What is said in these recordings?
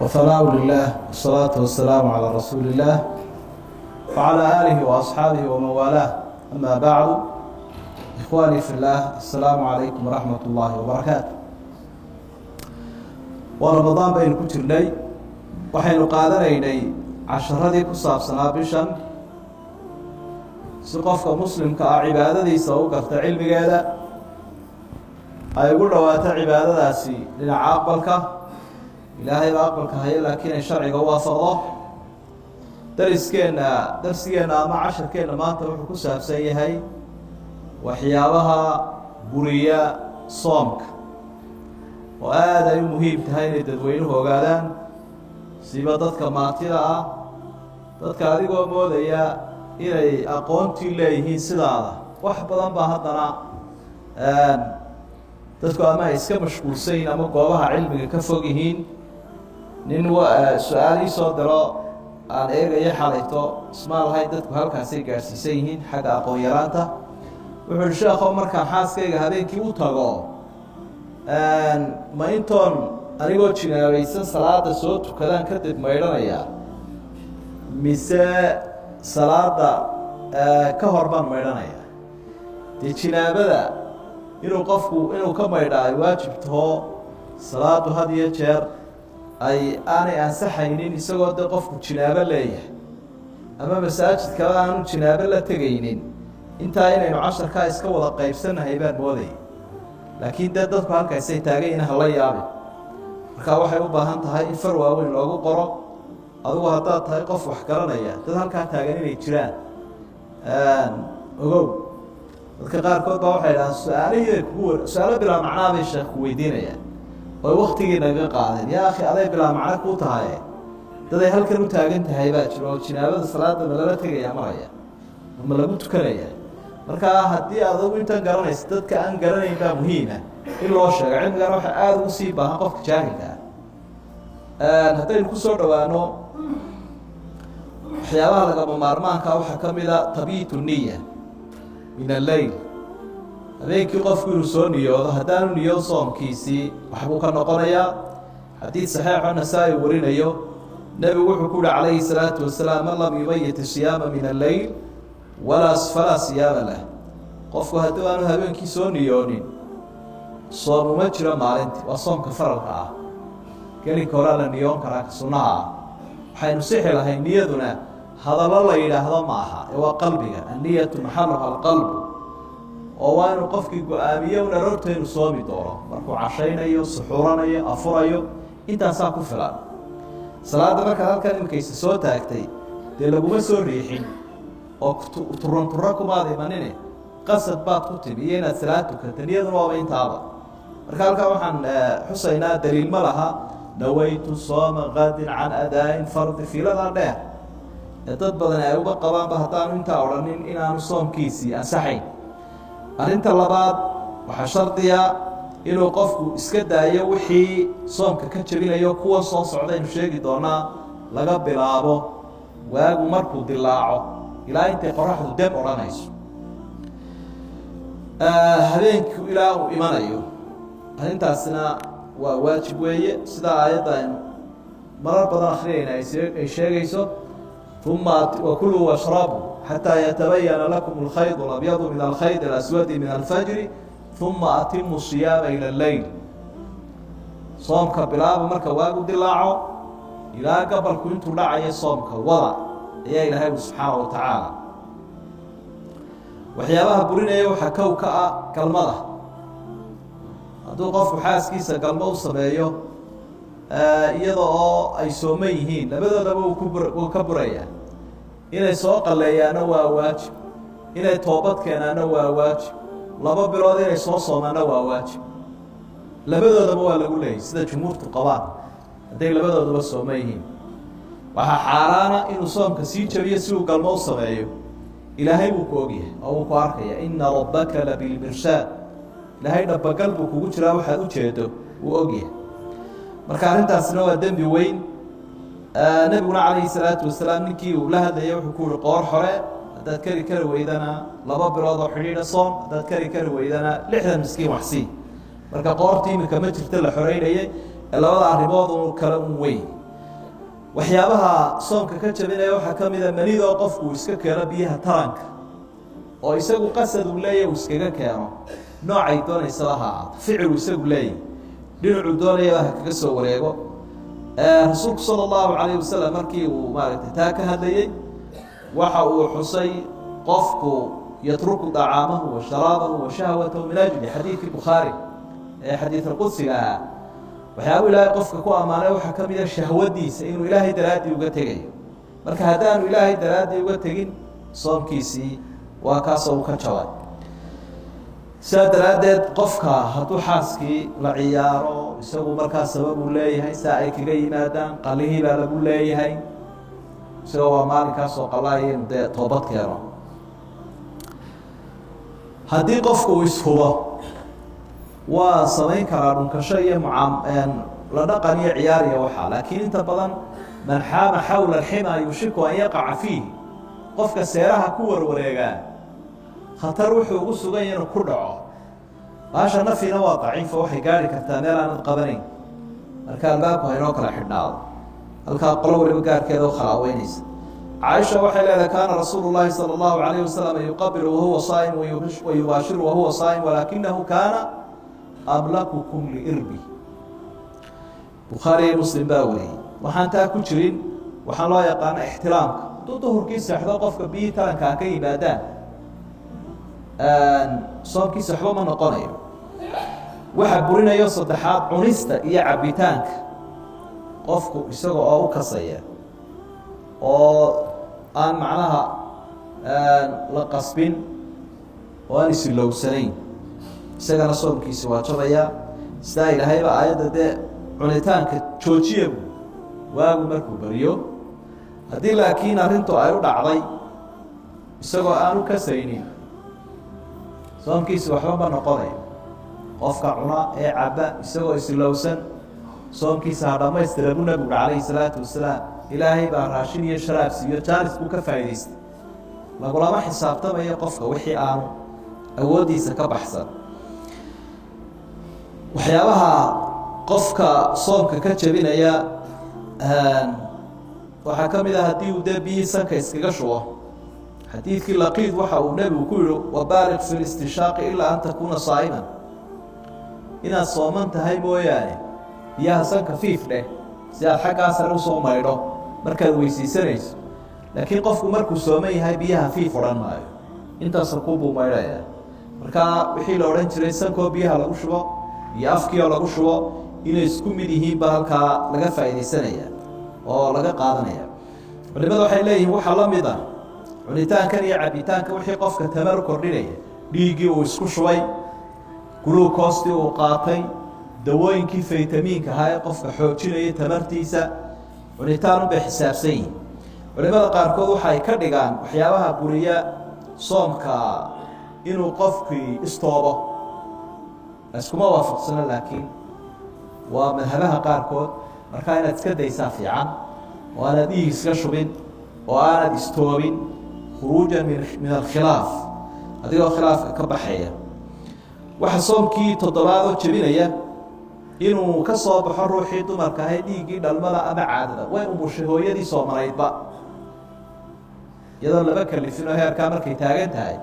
وثناء لله والصلاة والسلام على رسول الله وعلى آله وأصحابه ومن والاه. أما بعد، إخواني في الله، السلام عليكم ورحمة الله وبركاته. ورمضان بين كتير waxaynu qaadanaynay casharadii ku saabsanaa bishan si qofka muslimka ah cibaadadiisa u garta cilmigeeda ay ugu dhawaato cibaadadaasi dhinaca aqbalka ilaahay baa aqbalka haya laakiin ay sharciga u waafaqdo. darsigeena ama casharkeena maanta wuxuu ku saabsan yahay waxyaabaha buriya soomka oo aad ay u muhiim tahay inay dadweynuhu ogaadaan, siba dadka maatida ah, dadka adigoo moodaya inay aqoontii leeyihiin sidaada wax badan baa haddana dadku ama ay iska mashquulsayin ama goobaha cilmiga ka fog yihiin. nin su-aalii soo diro aan eegaya xalayto ismaa lahayn dadku halkaasay gaadhsiisan yihiin xagga aqoon yaraanta. wuxuu yihi sheekho markaan xaaskayga habeenkii u tago ma intoon anigoo jinaabaysan salaada soo tukadaan kadib maydhanayaa mise salaada ka hor baan maydhanayaa? dee jinaabada inuu ka maydha ay waajib taho salaadu had iyo jeer aanay ansaxaynin isagoo dee qofku jinaabo leeyahay ama masaajidkaba aanu jinaabo la tegaynin. intaa inaynu casharkaa iska wada qaybsannahay baan moodaya, laakiin dee dadku halkaasay taagayin hala yaabin. markaa waxay u baahan tahay in far waaweyn loogu qoro. adugu haddaad tahay qof wax garanaya, dad halkaa taagan inay jiraan ogow. dadka qaarkood baa waxay dhahaan su-aalo bilaa macnaa bay sheekh ku weydiinayaan oy waktigii naga qaadeen. yaa akhi, aday bilaa macno kuu tahaye daday halkan u taagan tahay baa jiro oo jinaabada salaada ma lala tegaya maraya ma lagu tukanaya. markaa haddii adugu intan garanaysa dadka aan garanayn baa muhiima in loo sheego. cilmigana waxa aada ugu sii baahan qofka jaahilka ah. haddaynu ku soo dhowaano waxyaabaha lagama maarmaanka waxaa ka mid a tabiitu niya min alleyl. habeenkii qofku inuu soo niyoodo, haddaanu niyoodo soomkiisii waxbuu ka noqonayaa. xadiid saxiixo nasaa-i warinayo, nebigu wuxuu ku yihi calayhi salaatu wasalaam, man lam yubayit siyaama min alleyl falaa siyaama lah. qofku haddii aanu habeenkii soo niyoonin soom uma jiro maalintii. waa soomka faralka ah. gelinka horaa la niyoon karaa ka sunnaha ah. waxaynu sixi lahay niyaduna hadallo la yidhaahdo ma aha ee waa qalbiga. anniyatu maxaluha alqalbu. oo waa inuu qofkii go-aamiyo un aroorta inuu soomi doono markuu cashaynayo, suxuuranayo, afurayo. intaasaa ku filan. salaadda markaad halkan imikaysa soo taagtay dee laguma soo riixin oo turan kumaad imanine qasad baad ku timi iyo inaad salaad tukata. niyaduna waaba intaaba. marka halkaa waxaan xusaynaa daliil ma laha nawaytu sooma qadin can adaain fardi fiiladan dheer ee dad badan ay uga qabaanba haddaanu intaa odhanin inaanu soomkiisii ansaxayn. arrinta labaad waxaa shardiya inuu qofku iska daayo wixii soomka ka jebinayo. kuwa soo socdaynu sheegi doonaa laga bilaabo waagu markuu dilaaco ilaa intay qoraxdu deb odhanayso, habeenkii ilaa uu imanayo. arrintaasina waa waajib weeye, sidaa aayadda aynu marar badan akhriyayna ay sheegayso. uma wakuluu washrabuu xataa yatabayana lakum alkhayd alabyadu min alkhayd alaswadi min alfajri uma atimu siyaama ila alleyl. soomka bilaaba marka waagu dilaaco ilaa gabalku intuu dhacayo soomka wada ayaa ilaahay u subxaana wa tacaala. waxyaabaha burinaya waxaa kow ka ah galmada. hadduu qofku xaaskiisa galmo u sameeyo iyada oo ay sooman yihiin, labadoodaba wuu ka burayaa. inay soo qalleeyaana waa waajib, inay toobad keenaana waa waajib, 2 bilood inay soo soomaana waa waajib. labadoodaba waa lagu leeyay sida jumhuurtu qabaan hadday labadooduba sooman yihiin. waxaa xaaraana inuu soomka sii jabiyo si uu galmo u sameeyo. ilaahay buu ku ogyahay oo wuu ku arkaya. ina rabbaka labilmirshaad. ilaahay dhabagal buu kugu jiraa, waxaad u jeedo wuu ogyahay. marka arrintaasina waa dembi weyn. nebiguna calayhi salaatu wasalaam ninkii uu la hadlaya wuxuu ku yihi qoor xore haddaad kari weydana 2 bilood oo xidhiidha soom, haddaad kari weydana 60 miskiin wax sii. marka qoortii imika ma jirta la xoreynayay labada arrimood oo kala weyn waxyaabaha soonka ka jabinaya waxaa ka mid a manida oo qofku iska keeno biyaha taranka oo isagu qasad uu leeyahay uu iskaga keeno noocay doonaysa laha ficil isagu leeyahay dhinacuu doonaya kaga soo wareego rasuulku sala allahu calayhi wasalam markii uu maaragtay taa ka hadlayey waxa uu xusay qofku yatruku dacaamahu wa sharaabahu wa shahwatahu min ajli xadiidkii bukhaari ee xadiid alqudsiga ahaa waxyaabuu ilaahay qofka ku ammaanay waxaa ka mid a shahwadiisa inuu ilaahay daraaddii uga tegayo marka haddaanu ilaahay daraaddii uga tegin soomkiisii waa kaasoo uu ka jabay sidaa daraaddeed qofka hadduu xaaskii la ciyaaro isagu markaa sabab uu leeyahay saa ay kaga yimaadaan qalihii baa lagu leeyahay isagoo waa maalinkaasoo qalaaya inu dee toobad keeno haddii qofku uu ishubo waa samayn karaa dhunkasho iyo la dhaqan iyo ciyaar iyo waxaa laakiin inta badan man xaama xawla alxima yushiku an yaqaca fiih qofka seeraha ku warwareegaa khatar wuxuu ugu sugan yahay inuu ku dhaco baasha nafina waa daciifo waxay gaari kartaa meel aanad qabanayn marka albaabku haynoo kala xidhnaado halkaa qolo waliba gaarkeeda u khalaaweynaysa caaisha waxay leedahay kaana rasuulu llaahi sala allahu calayhi wasalam yuqabilu wahuwa saa'im wayubaashiru wahuwa saa'im walaakinahu kaana amlakukum liirbi bukhaari iyo muslim baa wariyey waxaan taa ku jirin waxaan loo yaqaana ixtilaamka hadduu duhurkii seexdo qofka biyihii taranka ka yimaadaan soomkiisa waxba ma noqonayo waxa burinayo saddexaad cunista iyo cabitaanka qofku isaga oo u kasaya oo aan macnaha la qasbin oo aan isilowsanayn isagana soomkiisi waa jabaya sidaa ilaahayba aayadda dee cunitaanka joojiya waagu markuu bariyo haddii laakiin arrintu ay u dhacday isagoo aan u kasaynin soomkiisi waxba ma noqonayo qofka cuna ee caba isagoo isilowsan soomkiisa ha dhammaystira buu nabigu calayhi salaatu wasalaam ilaahay baa raashin iyo sharaab siiyo jaalis buu ka faa'idaystay lagulama xisaabtamayo qofka wixii aanu awooddiisa ka baxsan waxyaabaha qofka soomka ka jabinaya waxaa ka mid ah haddii uu dee biyihii sanka iskaga shubo xadiidkii laqiid waxa uu nebigu ku yihi wabaaliq fi listishaaqi ilaa an takuuna saa'iman inaad sooman tahay mooyaane biyaha sanka fiif dheh si aad xaggaa sare usoo maydho markaad weysiisanayso laakiin qofku markuu sooman yahay biyaha fiif odhan maayo intaasa kuubuu maydhaya markaa wixii la odhan jiray sankoo biyaha lagu shubo iyo afkiioo lagu shubo inay isku mid yihiin baa halkaa laga faa'iidaysanaya oo laga qaadanaya culimada waxay leeyihiin waxaa la mid ah cunitaankan iyo cabitaanka wixii qofka tamar kordhinaya dhiiggii uu isku shubay guluukoostii uu qaatay dawooyinkii faytamiinka ahaa ee qofka xoojinayay tamartiisa cunitaanun bay xisaabsan yihiin culimada qaarkood waxay ka dhigaan waxyaabaha buriya soomka inuu qofkii istoobo iskuma waafaqsano laakiin waa madhabaha qaarkood markaa inaad iska daysaa fiican oo aanad dhiig iska shubin oo aanad istoobin khuruujan min alkhilaaf adigoo khilaafka ka baxaya waxa soomkii toddobaadoo jebinaya inuu ka soo baxo ruuxii dumarka ahay dhiiggii dhalmada ama caadada way umushay hooyadii soomanaydba iyadoo laba kalifinoo heerkaa markay taagan tahay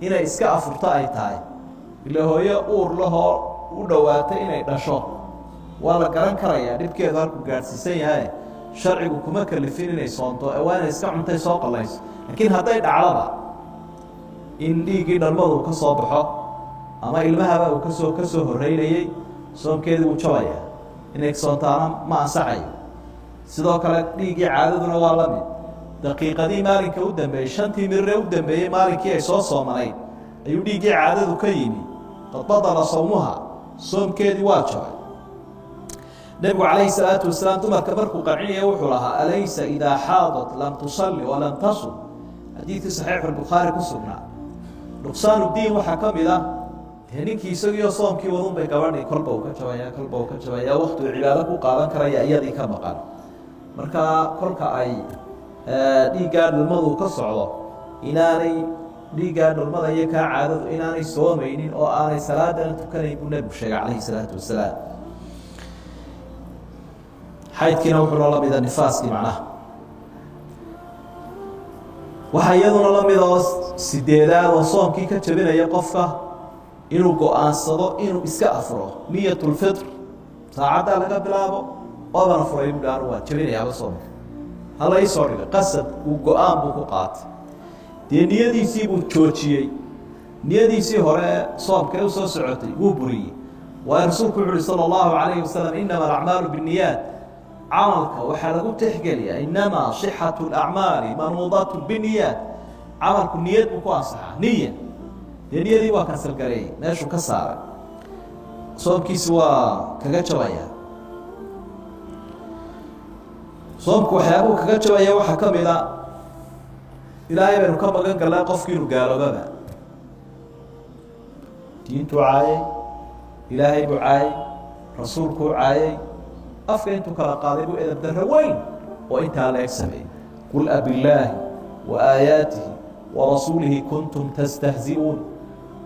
inay iska afurto ay tahay ila hooyo uur lahoo u dhowaatay inay dhasho waa la garan karayaa dhibkeedu halkuu gaadhsiisan yahay sharcigu kuma kalifin inay soonto ee waa inay iska cuntay soo qalayso laakiin hadday dhacdaba in dhiiggii dhalmadu ka soo baxo ama ilmahaba uu kasoo horreynayey soomkeedii wuu jabaya inay soontaana ma ansaxayo sidoo kale dhiiggii caadaduna waa la mid daqiiqadii maalinka u dambeeyey 5tii mirre u dambeeyey maalinkii ay soo soomanayd ayuu dhiiggii caadadu ka yimi qad badala sawmuha soomkeedii waa jabay nebigu calayhi salaatu wasalaam dumarka markuu qancinaya wuxuu lahaa alaysa idaa xaadat lam tusalli walam tasum xadiidkii saxiixu lbukhaari ku sugnaa nuqsaanu diin waxaa ka mid ah ninkii isagiioo soomkii wadun bay gabadhii kolba uu ka jabayaa waktigu cibaado ku qaadan karaya iyadii ka maqan markaa kolka ay dhiiggaa dhalmadu ka socdo inaanay dhiiggaa dhalmada iyo kaa caadadu inaanay soomaynin oo aanay salaadana tukanayn buu nebigu sheegay calayhi salaatu wasalaam xaydkiina wuxuu la mid nifaaskii macnaha waxa iyaduna la mid oo sideedaad oo soomkii ka jabinaya qofka inuu go'aansado inuu iska afro niyatul fitr saacada laga bilaabo oo bana furay mudaan waa jabinaya soomka hala ii soo dhigay qasad uu go'aan buu ku qaatay dee niyadiisii buu joojiyey niyadiisii hore soomka uu soo socotay wuu buriyey waa rasuulku wuxuu sallallahu alayhi wasallam inama al-a'malu bin-niyat camalka waxa lagu tixgeliyaa inama sihhatu al-a'mali manudatu bin-niyat camalku niyad buu ku ansaxaa niyad dee niyadii waa kansal gareey meeshuu ka saaray soomkiisi waa kaga jabaya soomku waxyaabuu kaga jabaya waxaa ka mid a ilaahay baynu ka magan galnay qofkii inuu gaaloobaba diintuu caayay ilaahay buu caayay rasuulkuu caayay afka intuu kala qaaday buu edab darro weyn oo intaa la eg sameeyey qul abillaahi wa aayaatihi wa rasuulihi kuntum tastahzi'uun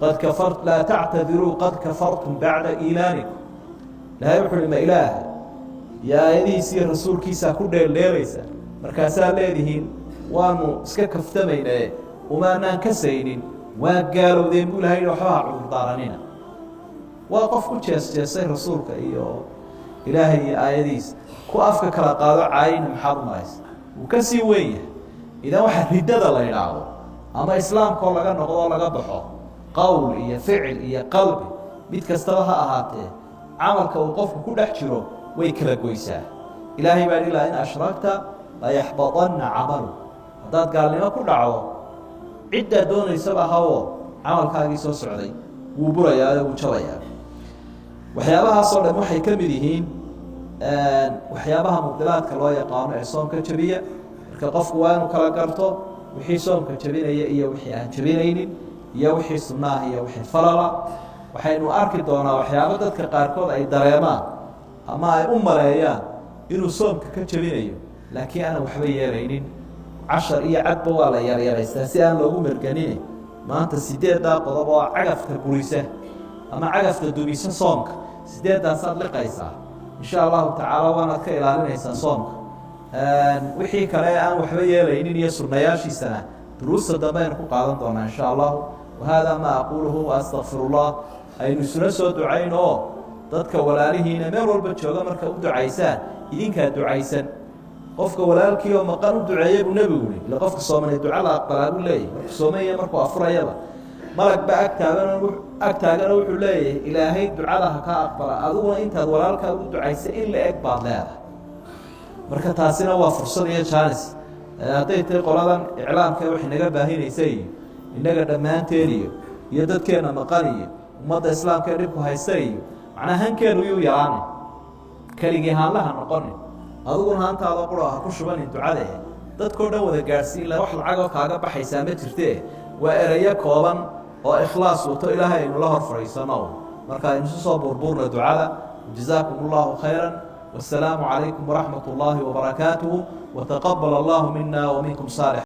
qad kafart laa tactadiruu qad kafartum bacda iimaanikum ilaahay wuxuu ima ilaahay iyo aayadihiisiiyo rasuulkiisaa ku dheeldheelaysa markaasaa leedihiin waanu iska kaftamaynae umaanaan ka saynin waa gaalowdeen buu ilahay waxba ha cudurdaaranina waa qof ku jees-jeesay rasuulka iyo ilaahay iyo aayadihiisa ku afka kala qaado caayina maxaad u maraysa wuu ka sii weyn yahay idan waxa riddada la yidhaahdo ama islaamkaoo laga noqdo oo laga baxo qowl iyo ficil iyo qalbi mid kastaba ha ahaatee camalka uu qofku ku dhex jiro way kala goysaa ilaahay baa ilaa in ashragta la yaxbadanna camalu haddaad gaalnimo ku dhacdo ciddaa doonaysaba hawo camalkaagii soo socday wuu burayaa wuu jabayaa waxyaabahaasoo dhan waxay ka mid yihiin waxyaabaha mubdilaadka loo yaqaano ee soomka jabiya marka qofku waa inuu kala garto wixii soomka jabinaya iyo wixii aan jabinaynin iyo wixii sunnaah iyo wixii falala waxaynu arki doonaa waxyaabo dadka qaarkood ay dareemaan ama ay u maleeyaan inuu soomka ka jabinayo laakiin aanan waxba yeelaynin cashar iyo cadba waa la yaryaraystaa si aan loogu merganine maanta 8 qodob oo cagafta burisa ama cagafta dumisa soomka 8daasaad liqaysaa insha allahu tacaala waanaad ka ilaalinaysaa soomka wixii kale aan waxba yeelaynin iyo sunnayaashiisana duruusta dambe aynu ku qaadan doonaa insha allahu wahada ma aquluhu waastaqfiru llah aynu isula soo ducayn oo dadka walaalihiina meel walba jooga marka u ducaysaan idinkaa ducaysan qofka walaalkii oo maqan u duceeyay buu nebigu yidhi ila qofka soomane duca la aqbalaa buu leeyahy markuu soomaya markuu afurayaba malag ba agtaagana wuxuu leeyahay ilaahay ducada ha ka aqbala adiguna intaad walaalkaa u ducaysay in la eg baad leedahay marka taasina waa fursad iyo jaanis hadday tahay qoladan iclaamka wax naga baahinaysa iyo innaga dhammaanteen iyo dadkeena maqan iyo ummadda islaamka ee dhibku haysta iyo macnaa hankeenu yuu yaraanin keligii haanlaha noqonin adiguna haantaada qura ha ku shubanin ducade dadkoo dhan wada gaadhsiin la wax lacagoo kaaga baxaysaa ma jirtee waa erayo kooban oo ikhlaas wato ilaahay aynu la hor fadhiisano marka aynu isu soo burburna ducada jazaakum allahu khayran والسلام عليكم ورحمة الله وبركاته وتقبل الله منا ومنكم صالح